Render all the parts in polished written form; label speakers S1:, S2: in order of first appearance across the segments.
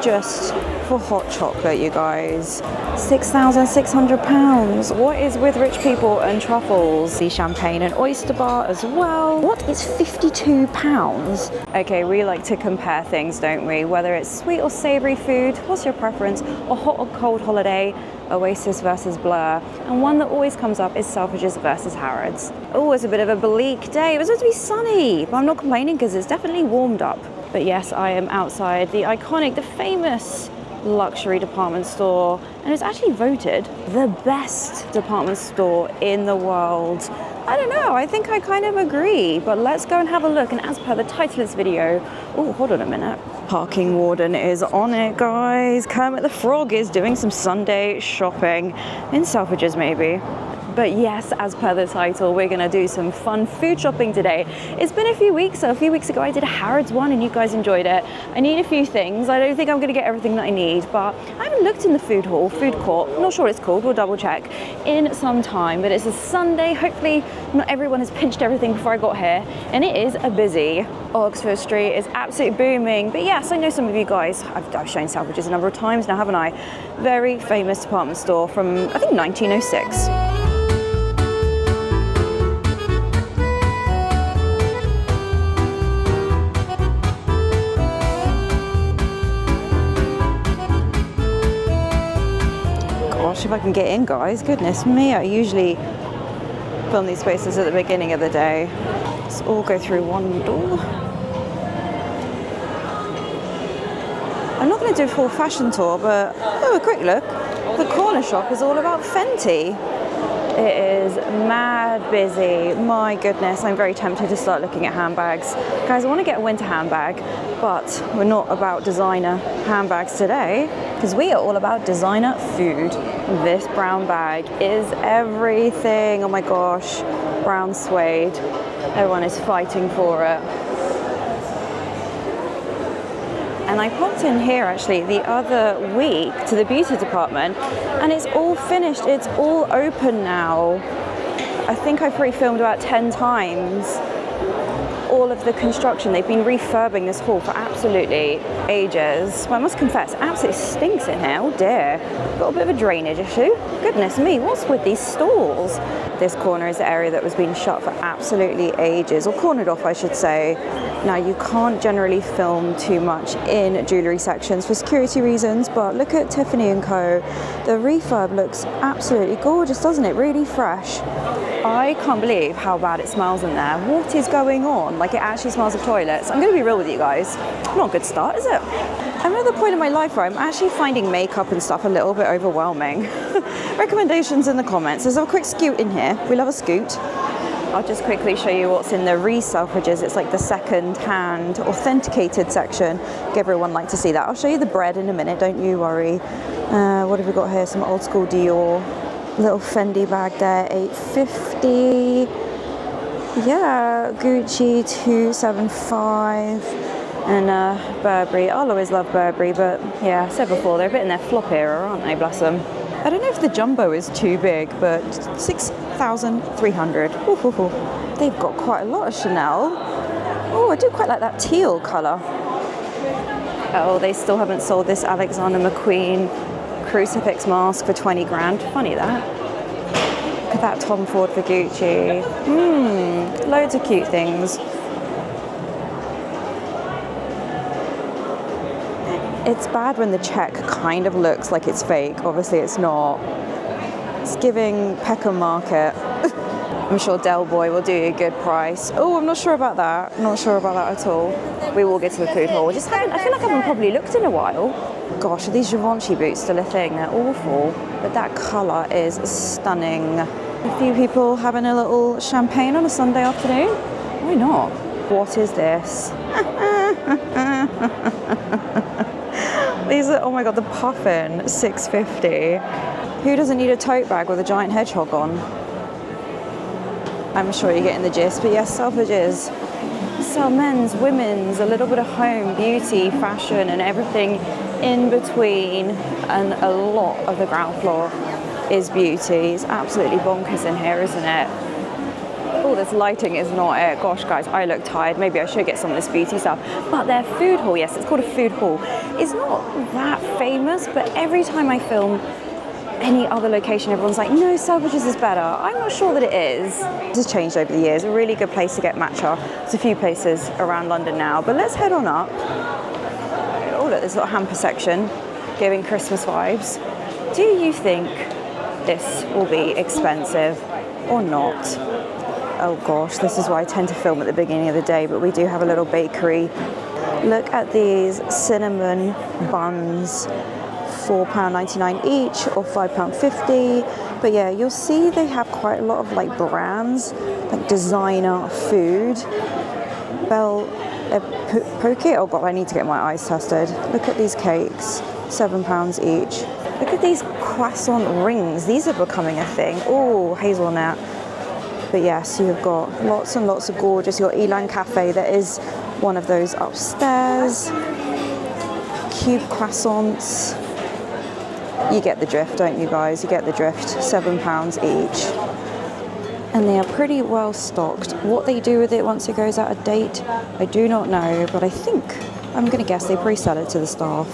S1: just for hot chocolate, you guys. £6,600. What is with rich people and truffles? The champagne and oyster bar as well. What is £52? Okay, we like to compare things, don't we? Whether it's sweet or savory food, what's your preference? Or hot or cold holiday, Oasis versus Blur. And one that always comes up is Selfridges versus Harrods. Oh, it's a bit of a bleak day. It was supposed to be sunny, but I'm not complaining because it's definitely warmed up. But yes, I am outside the iconic, the famous luxury department store, and it's actually voted the best department store in the world. I don't know, I think I kind of agree, but let's go and have a look. And as per the title of this video, oh, hold on a minute. Parking warden is on it, guys. Kermit the Frog is doing some Sunday shopping in Selfridges, maybe. But yes, as per the title, we're gonna do some fun food shopping today. It's been a few weeks, so a few weeks ago I did a Harrods one and you guys enjoyed it. I need a few things. I don't think I'm gonna get everything that I need, but I haven't looked in the food hall, food court, I'm not sure what it's called, we'll double check, in some time. But it's a Sunday, hopefully not everyone has pinched everything before I got here, and it is a busy. Oxford Street is absolutely booming. But yes, I know some of you guys, I've shown Selfridges a number of times now, haven't I? Very famous department store from, I think, 1906. If I can get in, guys, goodness me, I usually film these spaces at the beginning of the day. Let's all go through one door. I'm not going to do a full fashion tour, but oh, a quick look. The corner shop is all about Fenty. It is mad busy. My goodness, I'm very tempted to start looking at handbags. Guys, I want to get a winter handbag, but we're not about designer handbags today, because we are all about designer food. This brown bag is everything. Oh my gosh, brown suede. Everyone is fighting for it. And I popped in here actually the other week to the beauty department, and it's all finished, it's all open now. I think I pre-filmed about 10 times all of the construction. They've been refurbing this hall for absolutely ages. Well, I must confess, it absolutely stinks in here. Oh dear. Got a bit of a drainage issue. Goodness me, what's with these stalls? This corner is the area that was being shut for absolutely ages, or cornered off, I should say. Now, you can't generally film too much in jewellery sections for security reasons, but look at Tiffany & Co. The refurb looks absolutely gorgeous, doesn't it? Really fresh. I can't believe how bad it smells in there. What is going on? Like, it actually smells of toilets. I'm going to be real with you guys. Not a good start, is it? I'm at the point in my life where I'm actually finding makeup and stuff a little bit overwhelming. Recommendations in the comments. There's a quick scoot in here. We love a scoot. I'll just quickly show you what's in the Selfridges. It's like the second-hand authenticated section. Everyone like to see that. I'll show you the bread in a minute, don't you worry. What have we got here? Some old school Dior. Little Fendi bag there, $8.50. Yeah, Gucci $2.75. And Burberry. I'll always love Burberry, but yeah, I said before, they're a bit in their flop era, aren't they? Bless them. I don't know if the jumbo is too big, but $6,300. They've got quite a lot of Chanel. Oh, I do quite like that teal colour. Oh, they still haven't sold this Alexander McQueen crucifix mask for 20 grand. Funny that. Look at that Tom Ford for Gucci. Loads of cute things. It's bad when the check kind of looks like it's fake. Obviously it's not. It's giving Peckham Market. I'm sure Del Boy will do you a good price. Oh, I'm not sure about that. I'm not sure about that at all. We will get to the food hall. I feel like I haven't probably looked in a while. Gosh, are these Givenchy boots still a thing? They're awful. But that colour is stunning. A few people having a little champagne on a Sunday afternoon. Why not? What is this? These are, oh my god, the puffin, $6.50. Who doesn't need a tote bag with a giant hedgehog on? I'm sure you're getting the gist, but yes, Selfridges sell men's, women's, a little bit of home, beauty, fashion, and everything in between, and a lot of the ground floor is beauty. It's absolutely bonkers in here, isn't it? Oh, this lighting is not it. Gosh, guys, I look tired. Maybe I should get some of this beauty stuff. But their food hall, yes, it's called a food hall, is not that famous, but every time I film any other location, everyone's like, no, Selfridges is better. I'm not sure that it is. This has changed over the years. A really good place to get matcha. There's a few places around London now, but let's head on up. Oh, look, there's a little hamper section giving Christmas vibes. Do you think this will be expensive or not? Oh gosh, this is why I tend to film at the beginning of the day, but we do have a little bakery. Look at these cinnamon buns. £4.99 each or £5.50. But yeah, you'll see they have quite a lot of like brands, like designer food. Bell Poke. Oh god, I need to get my eyes tested. Look at these cakes, £7 each. Look at these croissant rings. These are becoming a thing. Oh, hazelnut. But yes, you've got lots and lots of gorgeous. You've got Elan Cafe. There is one of those upstairs. Cube croissants. You get the drift, don't you guys? You get the drift. £7 each. And they are pretty well stocked. What they do with it once it goes out of date, I do not know, but I'm going to guess they pre-sell it to the staff.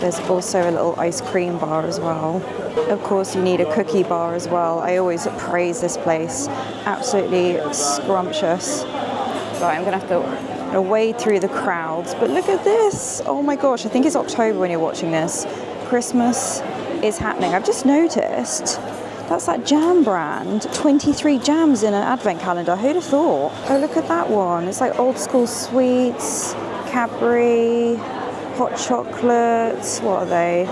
S1: There's also a little ice cream bar as well. Of course, you need a cookie bar as well. I always praise this place. Absolutely scrumptious. Right, I'm going to have to wade through the crowds. But look at this. Oh my gosh, I think it's October when you're watching this. Christmas is happening. I've just noticed that's that jam brand. 23 jams in an advent calendar. Who'd have thought? Oh, look at that one. It's like old school sweets, Cadbury, hot chocolates. What are they?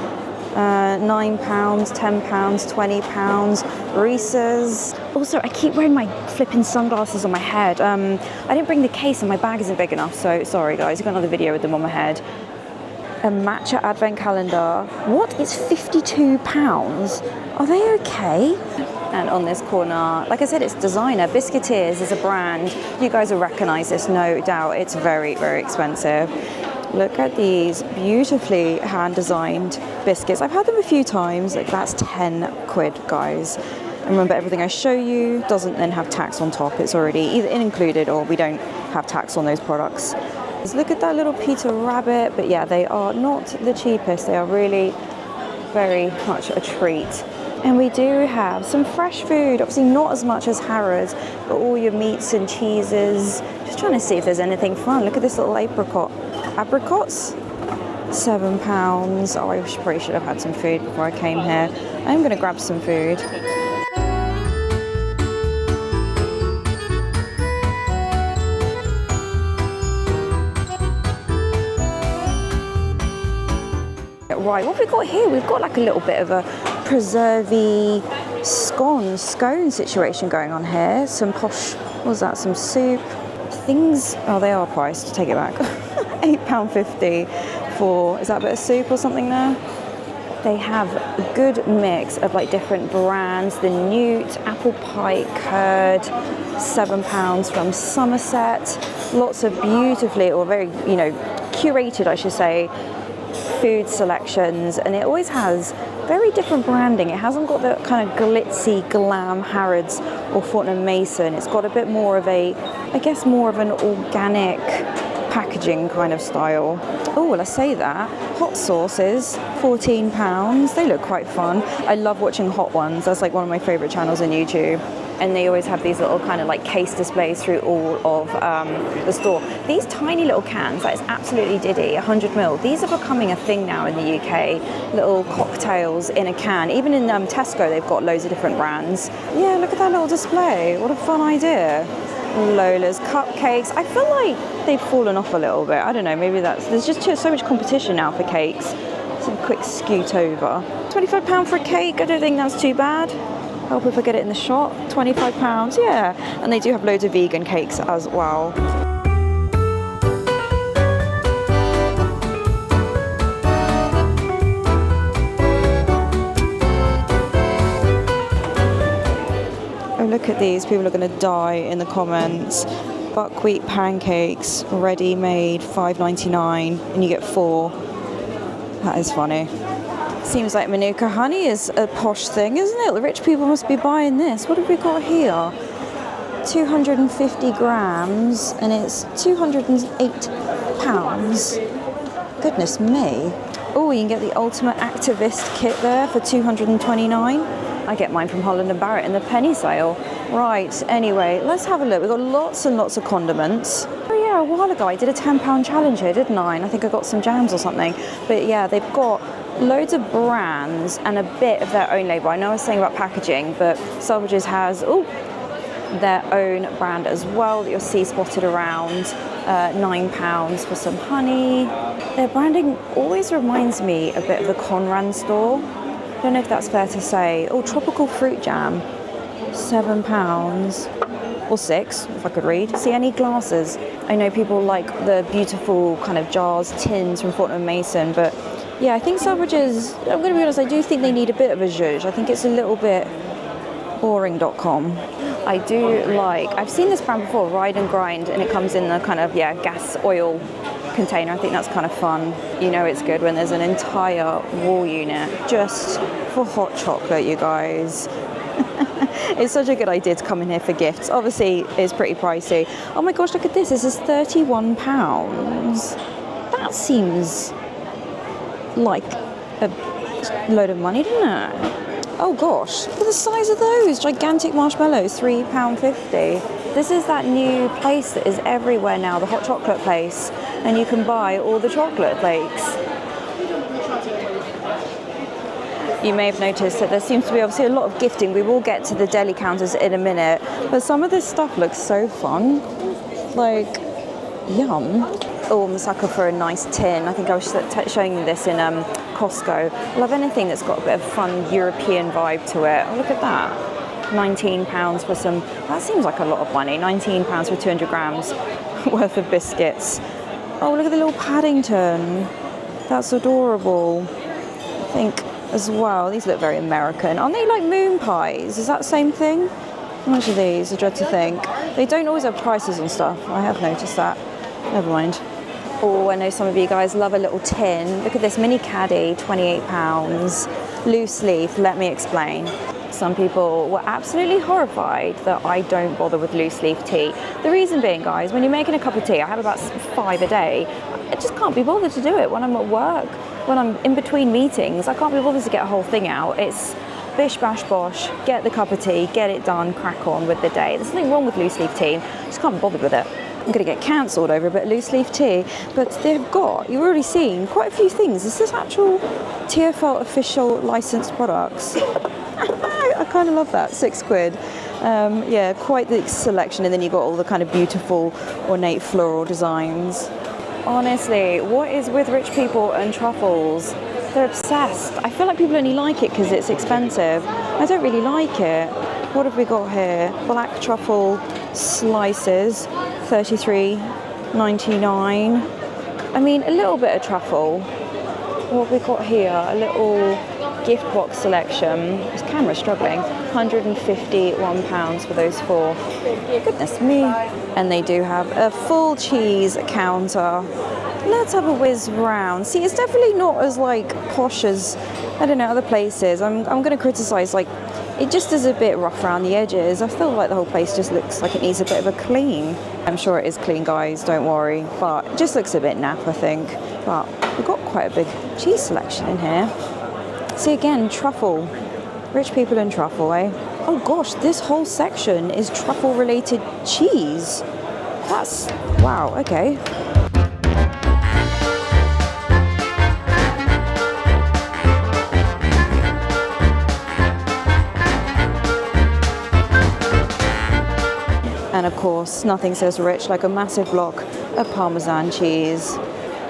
S1: £9, £10, £20. Reese's. Also, I keep wearing my flipping sunglasses on my head. I didn't bring the case and my bag isn't big enough, so sorry guys, you've got another video with them on my head. A matcha advent calendar. What is £52? Are they okay? And on this corner, like I said, it's designer. Biscuiteers is a brand. You guys will recognize this, no doubt. It's very, very expensive. Look at these beautifully hand-designed biscuits. I've had them a few times. Like, that's 10 quid, guys. And remember, everything I show you doesn't then have tax on top. It's already either included or we don't have tax on those products. Look at that little Peter Rabbit, but yeah, they are not the cheapest. They are really very much a treat. And we do have some fresh food, obviously not as much as Harrods, but all your meats and cheeses. Just trying to see if there's anything fun. Look at this little apricot. Apricots? £7. Oh, I probably should have had some food before I came here. I'm going to grab some food. Right, what have we got here? We've got like a little bit of a preservey scone situation going on here. Some posh, what was that? Some soup. Things, oh, they are priced, take it back. £8.50 for, is that a bit of soup or something there? They have a good mix of like different brands. The Newt, apple pie curd, £7 from Somerset. Lots of beautifully, or very, curated, I should say, food selections, and it always has very different branding. It hasn't got the kind of glitzy glam Harrods or Fortnum Mason. It's got a bit more of a, I guess, more of an organic packaging kind of style. Oh, well, I say that. Hot sauces, £14. They look quite fun. I love watching hot ones. That's like one of my favorite channels on YouTube. And they always have these little kind of like case displays through all of the store. These tiny little cans, that is absolutely diddy, 100ml. These are becoming a thing now in the UK. Little cocktails in a can. Even in Tesco, they've got loads of different brands. Yeah, look at that little display. What a fun idea. Lola's cupcakes. I feel like they've fallen off a little bit. I don't know, maybe there's just so much competition now for cakes. Some quick scoot over. £25 for a cake, I don't think that's too bad. Help if I get it in the shop. £25, yeah. And they do have loads of vegan cakes as well. Oh, look at these. People are going to die in the comments. Buckwheat pancakes, ready-made, £5.99, and you get 4. That is funny. Seems like Manuka honey is a posh thing, isn't it? The rich people must be buying this. What have we got here? 250 grams, and it's £208. Goodness me. Oh, you can get the Ultimate Activist kit there for $229. I get mine from Holland & Barrett in the penny sale. Right, anyway, let's have a look. We've got lots and lots of condiments. Oh yeah, a while ago I did a £10 challenge here, didn't I? And I think I got some jams or something. But yeah, they've got loads of brands and a bit of their own label. I know I was saying about packaging, but Selfridges has their own brand as well that you'll see spotted around. £9 for some honey. Their branding always reminds me a bit of the Conran store. I don't know if that's fair to say. Oh, tropical fruit jam, £7 or £6 if I could read. See, any glasses. I know people like the beautiful kind of jars, tins from Fortnum & Mason, but yeah, I think Selfridges, I'm going to be honest, I do think they need a bit of a zhuzh. I think it's a little bit boring.com. I do like, I've seen this brand before, Ride and Grind, and it comes in the kind of, gas oil container. I think that's kind of fun. You know it's good when there's an entire wall unit just for hot chocolate, you guys. It's such a good idea to come in here for gifts. Obviously, it's pretty pricey. Oh my gosh, look at this. This is £31. That seems like a load of money, doesn't it? Oh gosh, look at the size of those gigantic marshmallows, £3.50. This is that new place that is everywhere now, the hot chocolate place, and you can buy all the chocolate flakes. You may have noticed that there seems to be obviously a lot of gifting. We will get to the deli counters in a minute, but some of this stuff looks so fun. Like, yum. Oh, I'm a sucker for a nice tin. I think I was showing you this in Costco. I love anything that's got a bit of fun European vibe to it. Oh, look at that. £19 for some, that seems like a lot of money. £19 for 200 grams worth of biscuits. Oh, look at the little Paddington. That's adorable. I think as well, these look very American. Aren't they like moon pies? Is that the same thing? How much are these? I dread to think. They don't always have prices on stuff. I have noticed that. Never mind. Oh, I know some of you guys love a little tin. Look at this mini caddy, £28. Loose leaf, let me explain. Some people were absolutely horrified that I don't bother with loose leaf tea. The reason being, guys, when you're making a cup of tea, I have about 5 a day. I just can't be bothered to do it when I'm at work, when I'm in between meetings. I can't be bothered to get a whole thing out. It's bish bash bosh, get the cup of tea, get it done, crack on with the day. There's nothing wrong with loose leaf tea, I just can't be bothered with it. I'm going to get cancelled over a bit of loose leaf tea, but they've got, you've already seen, quite a few things. Is this actual TfL official licensed products? I kind of love that, £6. Yeah, quite the selection, and then you've got all the kind of beautiful, ornate floral designs. Honestly, what is with rich people and truffles? They're obsessed. I feel like people only like it because it's expensive. I don't really like it. What have we got here? Black truffle slices, $33.99. I mean, a little bit of truffle. What have we got here? A little gift box selection. This camera's struggling. £151 for those 4. Goodness me. And they do have a full cheese counter. Let's have a whiz round. See, it's definitely not as like posh as, I don't know, other places. I'm going to criticise, like, it just is a bit rough around the edges. I feel like the whole place just looks like it needs a bit of a clean. I'm sure it is clean, guys, don't worry. But it just looks a bit naff, I think. But we've got quite a big cheese selection in here. See, again, truffle. Rich people and truffle, eh? Oh gosh, this whole section is truffle-related cheese. That's, wow, okay. And of course, nothing says rich like a massive block of Parmesan cheese.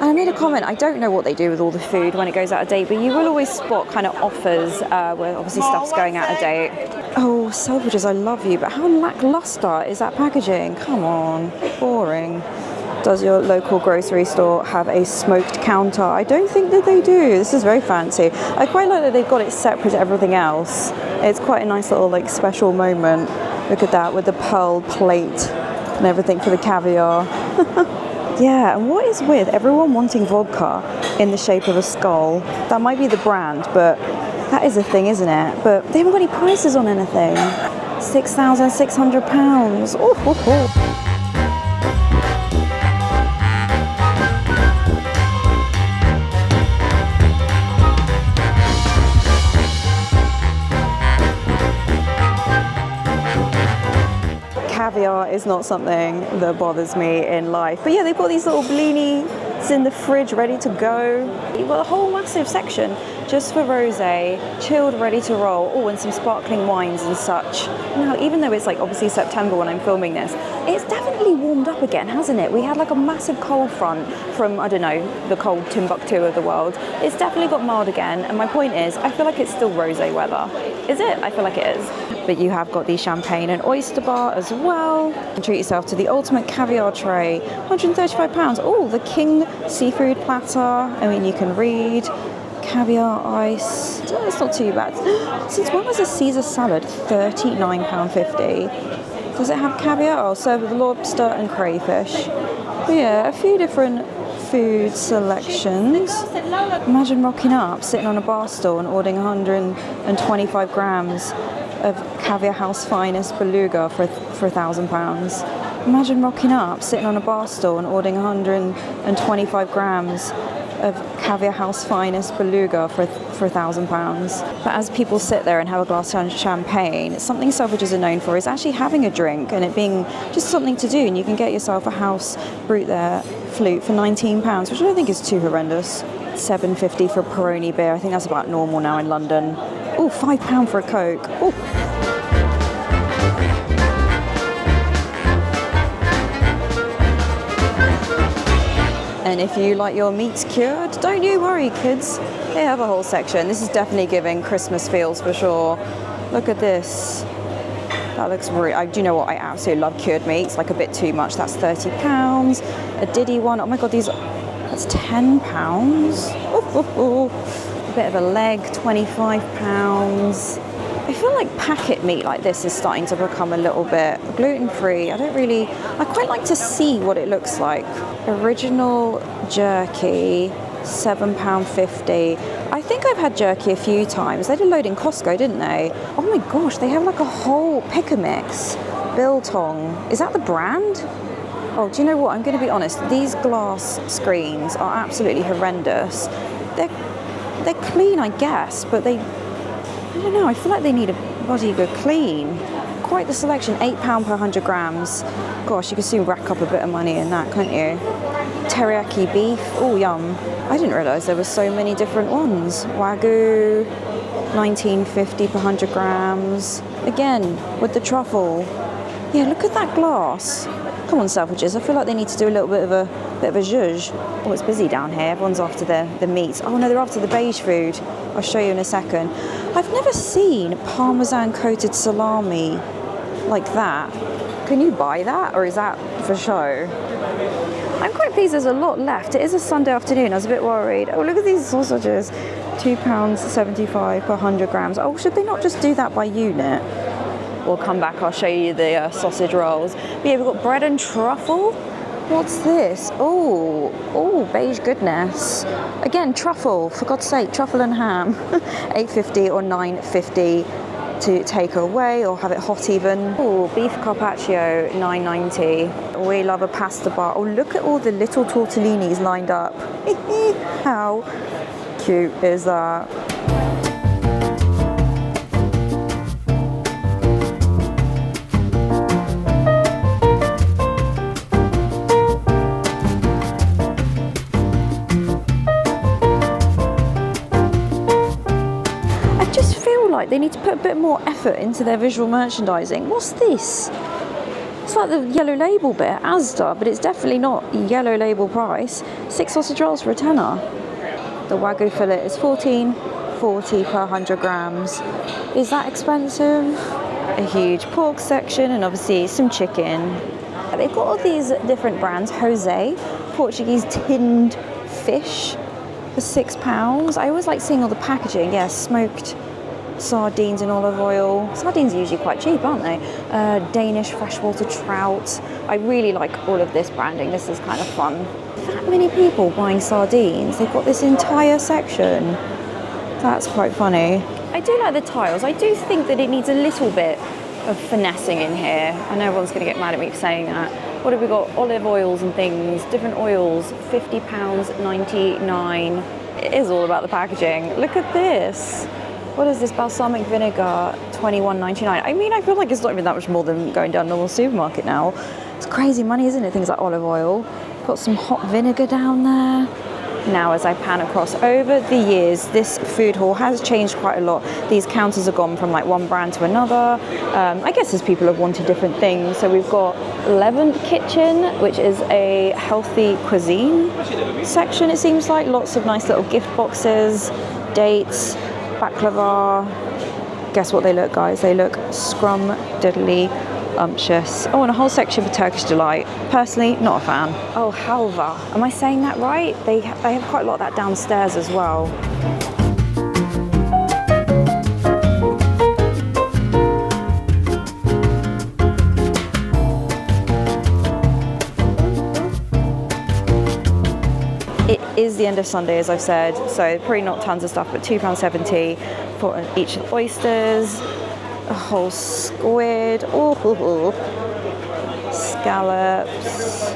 S1: And I made a comment, I don't know what they do with all the food when it goes out of date, but you will always spot kind of offers where obviously stuff's going out of date. Oh, Selfridges, I love you, but how lackluster is that packaging? Come on, boring. Does your local grocery store have a smoked counter? I don't think that they do. This is very fancy. I quite like that they've got it separate to everything else. It's quite a nice little like special moment. Look at that with the pearl plate and everything for the caviar. Yeah, and what is with everyone wanting vodka in the shape of a skull? That might be the brand, but that is a thing, isn't it? But they haven't got any prices on anything. £6,600. Oh, oh, oh. Caviar is not something that bothers me in life. But yeah, they've got these little blinis in the fridge ready to go. You've got a whole massive section just for rosé, chilled, ready to roll. Oh, and some sparkling wines and such. Now, even though it's like obviously September when I'm filming this, it's definitely warmed up again, hasn't it? We had like a massive cold front from, I don't know, the cold Timbuktu of the world. It's definitely got mild again. And my point is, I feel like it's still rosé weather. Is it? I feel like it is. But you have got the champagne and oyster bar as well. And treat yourself to the ultimate caviar tray, £135. Oh, the king seafood platter. I mean, you can read caviar ice. It's not too bad. Since when was a Caesar salad £39.50? Does it have caviar? Oh, served with lobster and crayfish. But yeah, a few different food selections. Imagine rocking up, sitting on a bar stool and ordering 125 grams of Caviar House Finest Beluga for £1,000. Imagine rocking up, sitting on a bar stool and ordering 125 grams of Caviar House Finest Beluga for £1,000. But as people sit there and have a glass of champagne, something Selfridges are known for is actually having a drink and it being just something to do. And you can get yourself a house brut there flute for £19, which I don't think is too horrendous. £7.50 for a Peroni beer. I think that's about normal now in London. Oh, £5 for a Coke. Oh. And if you like your meats cured, don't you worry, kids. They have a whole section. This is definitely giving Christmas feels for sure. Look at this. That looks really, do you know what? I absolutely love cured meats, like a bit too much. That's £30. A Diddy one. Oh my God, that's £10. A bit of a leg, £25. I feel like packet meat like this is starting to become a little bit gluten-free. I quite like to see what it looks like. Original jerky, £7.50. I think I've had jerky a few times. They did load in Costco, didn't they? Oh my gosh, they have like a whole pick-a-mix. Biltong. Is that the brand? Oh, do you know what? I'm going to be honest. These glass screens are absolutely horrendous. They're clean, I guess, but I don't know, I feel like they need a bloody good clean. Quite the selection, £8 per 100 grams. Gosh, you could soon rack up a bit of money in that, couldn't you? Teriyaki beef, oh yum. I didn't realise there were so many different ones. Wagyu, £19.50 per 100 grams. Again, with the truffle. Yeah, look at that glass. Come on, Selfridges, I feel like they need to do a little bit of a zhuzh. Oh, it's busy down here. Everyone's after the meats. Oh no, they're after the beige food. I'll show you in a second. I've never seen Parmesan coated salami like that. Can you buy that, or is that for show? I'm quite pleased there's a lot left. It is a Sunday afternoon. I was a bit worried. Oh, look at these sausages. £2.75 per 100 grams. Oh, should they not just do that by unit? We'll come back, I'll show you the sausage rolls. But yeah, we've got bread and truffle. What's this? Oh, beige goodness. Again, truffle, for God's sake, truffle and ham. £8.50 or £9.50 to take away or have it hot even. Oh, beef carpaccio, £9.90. We love a pasta bar. Oh, look at all the little tortellinis lined up. How cute is that? They need to put a bit more effort into their visual merchandising. What's this? It's like the yellow label bit, Asda, but it's definitely not yellow label price. 6 sausage rolls for £10. The Wagyu fillet is £14.40 per 100 grams. Is that expensive? A huge pork section and obviously some chicken. They've got all these different brands. Jose, Portuguese tinned fish for £6. I always like seeing all the packaging. Yeah, smoked sardines in olive oil. Sardines are usually quite cheap, aren't they? Danish freshwater trout. I really like all of this branding. This is kind of fun. That many people buying sardines. They've got this entire section. That's quite funny. I do like the tiles. I do think that it needs a little bit of finessing in here. I know everyone's going to get mad at me for saying that. What have we got? Olive oils and things, different oils, £50.99. It is all about the packaging. Look at this. What is this? Balsamic vinegar, £21.99. I mean, I feel like it's not even that much more than going down a normal supermarket now. It's crazy money, isn't it? Things like olive oil. Got some hot vinegar down there. Now, as I pan across, over the years, this food hall has changed quite a lot. These counters have gone from like one brand to another. I guess as people have wanted different things. So we've got Leavened Kitchen, which is a healthy cuisine section, it seems like. Lots of nice little gift boxes, dates, baklava. Guess what they look, guys? They look scrum-diddly umptious. Oh, and a whole section for Turkish delight. Personally, not a fan. Oh, halva. Am I saying that right? They have quite a lot of that downstairs as well. It is the end of Sunday, as I've said, so probably not tons of stuff, but £2.70 for each of the oysters. A whole squid, scallops,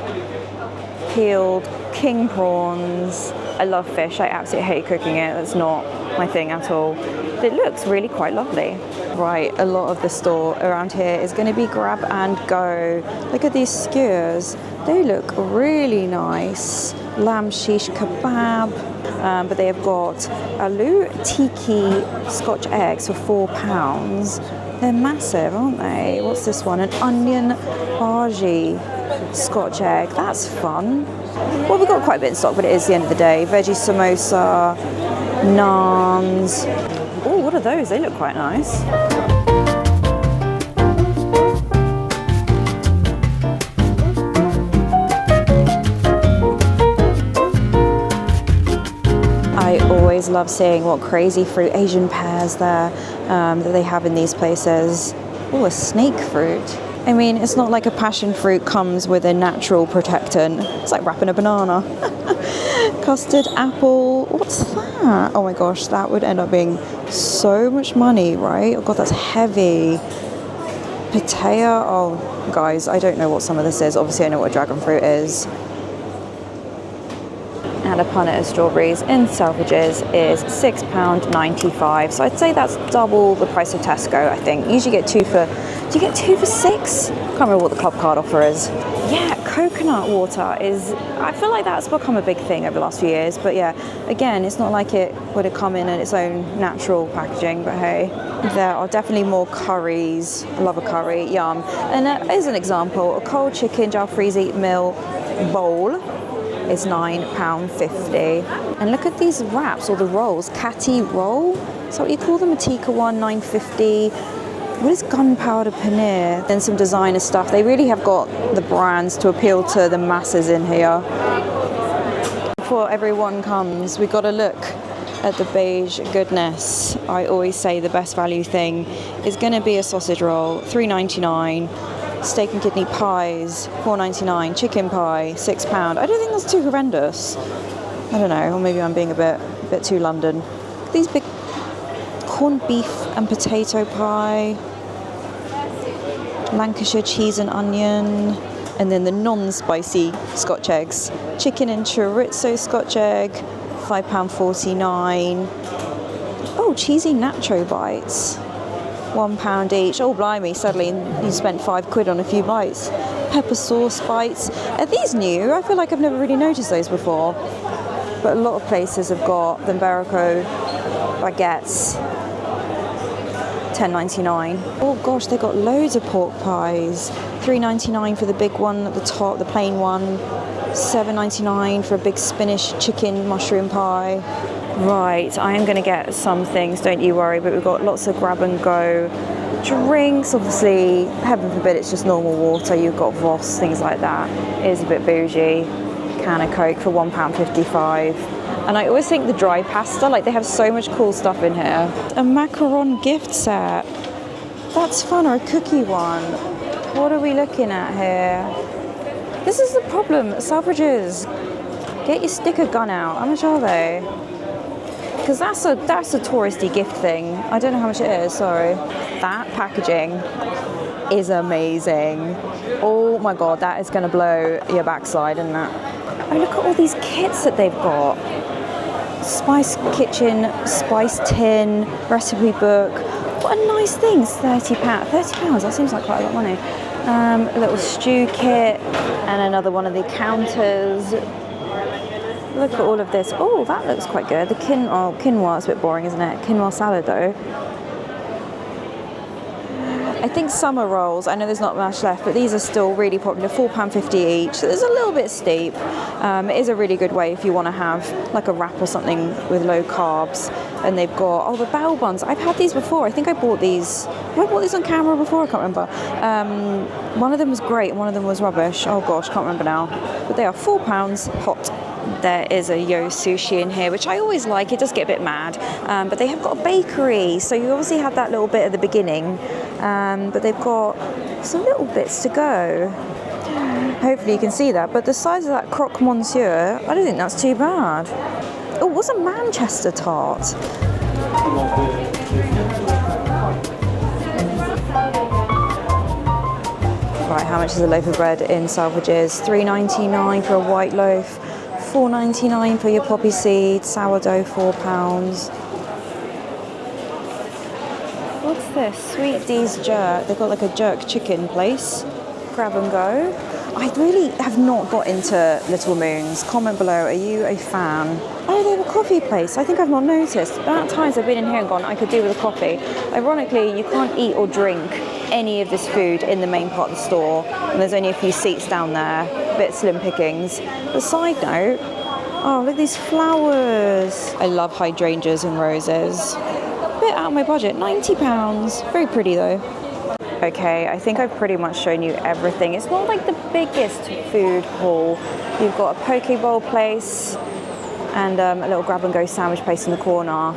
S1: peeled king prawns. I love fish, I absolutely hate cooking it, that's not my thing at all. It looks really quite lovely. Right, a lot of the store around here is going to be grab and go. Look at these skewers, they look really nice. Lamb shish kebab, but they have got aloo tiki Scotch eggs for £4. They're massive, aren't they? What's this one? An onion bhaji Scotch egg. That's fun. Well, we've got quite a bit in stock, but it is the end of the day. Veggie samosa, naans. Oh, what are those? They look quite nice. I always love seeing what crazy fruit, Asian pears there, that they have in these places. Oh, a snake fruit. I mean, it's not like a passion fruit comes with a natural protectant. It's like wrapping a banana. Custard apple. What's that? Oh my gosh, that would end up being so much money, right? Oh god, that's heavy. Pitaya. Oh, guys, I don't know what some of this is. Obviously, I know what dragon fruit is. And a punnet of strawberries in Selfridges is £6.95. So I'd say that's double the price of Tesco, I think. You usually get two for, do you get two for £6? Can't remember what the club card offer is. Yeah, coconut water is, I feel like that's become a big thing over the last few years. But yeah, again, it's not like it would have come in its own natural packaging, but hey. There are definitely more curries. I love a curry, yum. And as an example, a cold chicken jalfrezi meal bowl is £9.50. And look at these wraps or the rolls. Kati roll, so what you call them, a tikka one, £9.50. What is gunpowder paneer? Then some designer stuff. They really have got the brands to appeal to the masses in here. Before everyone comes, we got to look at the beige goodness. I always say the best value thing is going to be a sausage roll, £3.99. Steak and kidney pies, £4.99. Chicken pie, £6. I don't think that's too horrendous. I don't know, or maybe I'm being a bit too London. These big corned beef and potato pie, Lancashire cheese and onion, and then the non-spicy Scotch eggs. Chicken and chorizo Scotch egg, £5.49. Oh, cheesy nacho bites. £1 each. Oh blimey, suddenly you spent £5 on a few bites. Pepper sauce bites. Are these new? I feel like I've never really noticed those before. But a lot of places have got the Berrico baguettes. £10.99. Oh gosh, they got loads of pork pies. £3.99 for the big one at the top, the plain one. £7.99 for a big spinach chicken mushroom pie. Right, I am going to get some things, don't you worry, but we've got lots of grab and go drinks. Obviously, heaven forbid it's just normal water. You've got Voss, things like that. It is a bit bougie. Can of Coke for £1.55. And I always think the dry pasta, like they have so much cool stuff in here. A macaron gift set. That's fun, or a cookie one. What are we looking at here? This is the problem, Selfridges. Get your sticker gun out. How much are they? because that's a touristy gift thing. I don't know how much it is, sorry. That packaging is amazing. Oh my God, that is gonna blow your backside, isn't it? Oh, look at all these kits that they've got. Spice kitchen, spice tin, recipe book. What a nice thing, it's £30. £30, that seems like quite a lot of money. A little stew kit and another one of the counters. Look at all of this. Oh, that looks quite good. The quinoa, it's a bit boring, isn't it? Quinoa salad though. I think summer rolls, I know there's not much left, but these are still really popular, £4.50 each. So it's a little bit steep. It is a really good way if you want to have like a wrap or something with low carbs. And they've got, oh, the bao buns. I've had these before. I think I bought these. Have I bought these on camera before? I can't remember. One of them was great and one of them was rubbish. Oh gosh, can't remember now. But they are £4 hot. There is a yo sushi in here, which I always like. It does get a bit mad. But they have got a bakery. So you obviously had that little bit at the beginning. But they've got some little bits to go. Hopefully you can see that. But the size of that croque monsieur, I don't think that's too bad. Oh, what's a Manchester tart? Right, how much is a loaf of bread in Selfridges? £3.99 for a white loaf, £4.99 for your poppy seed, sourdough £4. What's this? Sweet D's Jerk. They've got like a jerk chicken place. Grab and go. I really have not got into Little Moons. Comment below, are you a fan? Oh, they have a coffee place. I think I've not noticed. At times I've been in here and gone, I could do with a coffee. Ironically, you can't eat or drink any of this food in the main part of the store. And there's only a few seats down there, a bit slim pickings. But side note, oh, look at these flowers. I love hydrangeas and roses. A bit out of my budget, £90. Very pretty though. Okay, I think I've pretty much shown you everything. It's not like the biggest food haul. You've got a poke bowl place and a little grab and go sandwich place in the corner.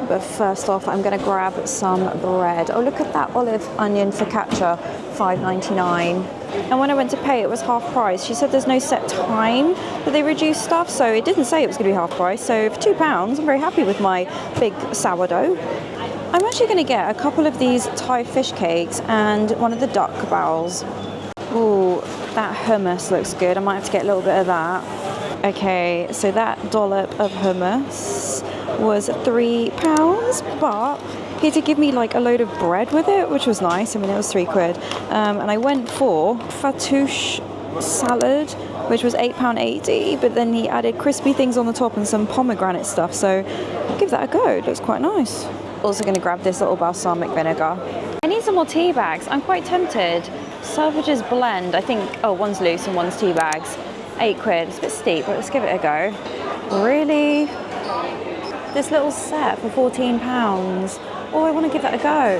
S1: But first off, I'm going to grab some bread. Oh, look at that olive onion focaccia, £5.99. And when I went to pay, it was half price. She said there's no set time that they reduce stuff, so it didn't say it was going to be half price. So for £2, I'm very happy with my big sourdough. I'm actually going to get a couple of these Thai fish cakes and one of the duck bowls. Ooh, that hummus looks good. I might have to get a little bit of that. Okay, so that dollop of hummus was £3, but he did give me like a load of bread with it, which was nice. I mean, it was £3. And I went for fattoush salad, which was £8.80, but then he added crispy things on the top and some pomegranate stuff. So I'll give that a go. It looks quite nice. Also going to grab this little balsamic vinegar. I need some more tea bags. I'm quite tempted. Selfridges blend. I think, oh, one's loose and one's tea bags. £8. It's a bit steep, but let's give it a go. Really? This little set for £14. Oh, I want to give that a go.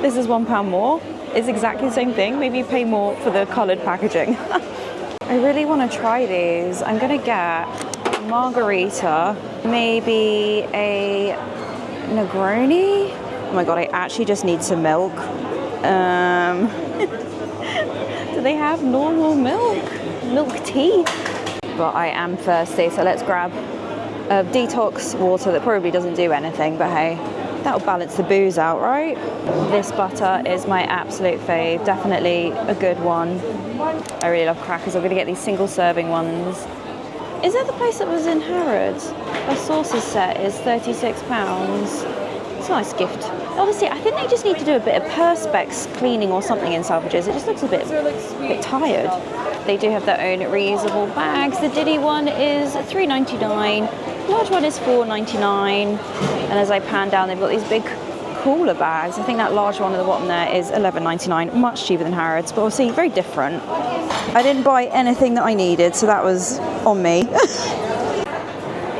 S1: This is £1 more. It's exactly the same thing. Maybe you pay more for the coloured packaging. I really want to try these. I'm going to get margarita, maybe a Negroni. Oh my god, I actually just need some milk. Do they have normal milk? Milk tea? But I am thirsty, so let's grab a detox water that probably doesn't do anything, but hey, that'll balance the booze out, right? This butter is my absolute fave. Definitely a good one. I really love crackers. I'm going to get these single serving ones. Is that the place that was in Harrods? A sauces set is £36. It's a nice gift. Obviously, I think they just need to do a bit of perspex cleaning or something in Selfridges. It just looks a bit tired. They do have their own reusable bags. The Deli one is £3.99. Large one is £4.99. And as I pan down, they've got these big cooler bags. I think that large one at the bottom there is £11.99. Much cheaper than Harrods, but obviously very different. I didn't buy anything that I needed, so that was on me.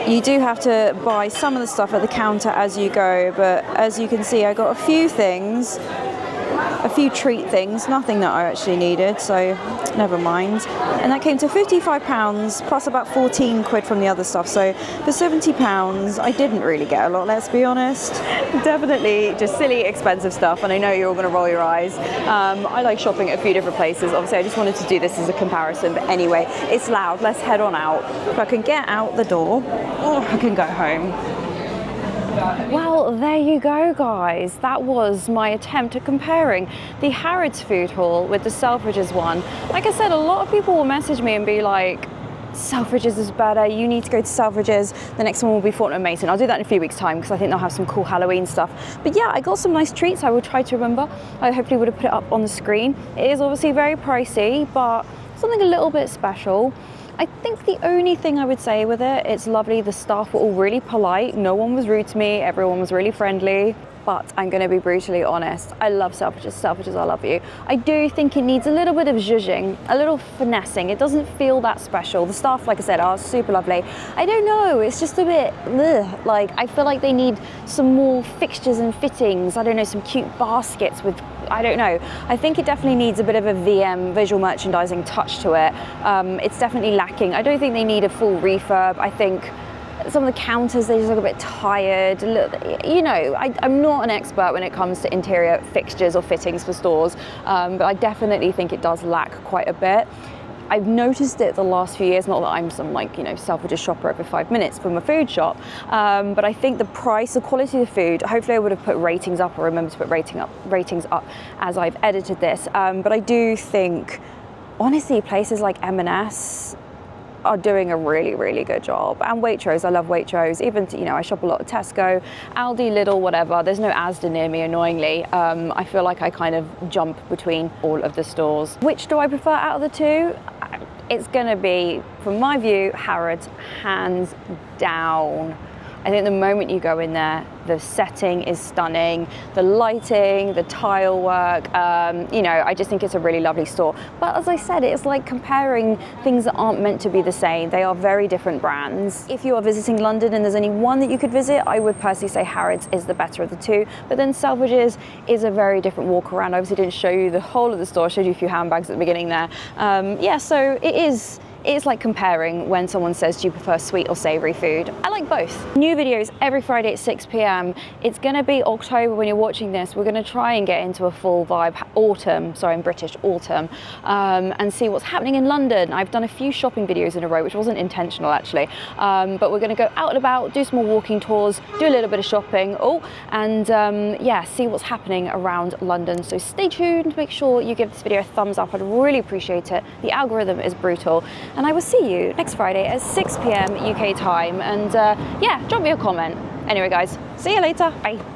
S1: You do have to buy some of the stuff at the counter as you go, but as you can see, I got a few things, a few treat things, nothing that I actually needed, so never mind. And that came to £55 plus about £14 from the other stuff. So for £70, I didn't really get a lot, let's be honest. Definitely just silly, expensive stuff, and I know you're all going to roll your eyes. I like shopping at a few different places. Obviously, I just wanted to do this as a comparison, but anyway, it's loud. Let's head on out. If I can get out the door, I can go home. Well, there you go, guys. That was my attempt at comparing the Harrods food hall with the Selfridges one. Like I said, a lot of people will message me and be like, Selfridges is better, you need to go to Selfridges. The next one will be Fortnum & Mason. I'll do that in a few weeks' time because I think they'll have some cool Halloween stuff. But yeah, I got some nice treats I will try to remember. I hopefully would have put it up on the screen. It is obviously very pricey, but something a little bit special. I think the only thing I would say with it, it's lovely. The staff were all really polite. No one was rude to me. Everyone was really friendly. But I'm going to be brutally honest. I love Selfridges. Selfridges, I love you. I do think it needs a little bit of zhuzhing, a little finessing. It doesn't feel that special. The staff, like I said, are super lovely. I don't know. It's just a bit, ugh. Like, I feel like they need some more fixtures and fittings. I don't know, some cute baskets with, I don't know. I think it definitely needs a bit of a VM, visual merchandising touch to it. It's definitely lacking. I don't think they need a full refurb. I think some of the counters, they just look a bit tired. You know, I'm not an expert when it comes to interior fixtures or fittings for stores, but I definitely think it does lack quite a bit. I've noticed it the last few years, not that I'm some like, you know, Selfridges shopper every 5 minutes from a food shop, but I think the price, the quality of the food, hopefully I would have put ratings up or remember to put ratings up as I've edited this, but I do think, honestly, places like M&S are doing a really, really good job. And Waitrose, I love Waitrose. Even, you know, I shop a lot at Tesco, Aldi, Lidl, whatever. There's no Asda near me, annoyingly. I feel like I kind of jump between all of the stores. Which do I prefer out of the two? It's gonna be, from my view, Harrods, hands down. I think the moment you go in there, the setting is stunning, the lighting, the tile work, you know, I just think it's a really lovely store. But as I said, it's like comparing things that aren't meant to be the same. They are very different brands. If you are visiting London and there's only one that you could visit, I would personally say Harrods is the better of the two. But then Selfridges is a very different walk around. I obviously didn't show you the whole of the store, I showed you a few handbags at the beginning there. Yeah, so it's like comparing when someone says, do you prefer sweet or savory food? I like both. New videos every Friday at 6 p.m. It's gonna be October when you're watching this. We're gonna try and get into a full vibe autumn, sorry, I'm British, autumn, and see what's happening in London. I've done a few shopping videos in a row, which wasn't intentional actually, but we're gonna go out and about, do some more walking tours, do a little bit of shopping, and yeah, see what's happening around London. So stay tuned, make sure you give this video a thumbs up. I'd really appreciate it. The algorithm is brutal. And I will see you next Friday at 6 p.m. UK time. And yeah, drop me a comment. Anyway, guys, see you later. Bye.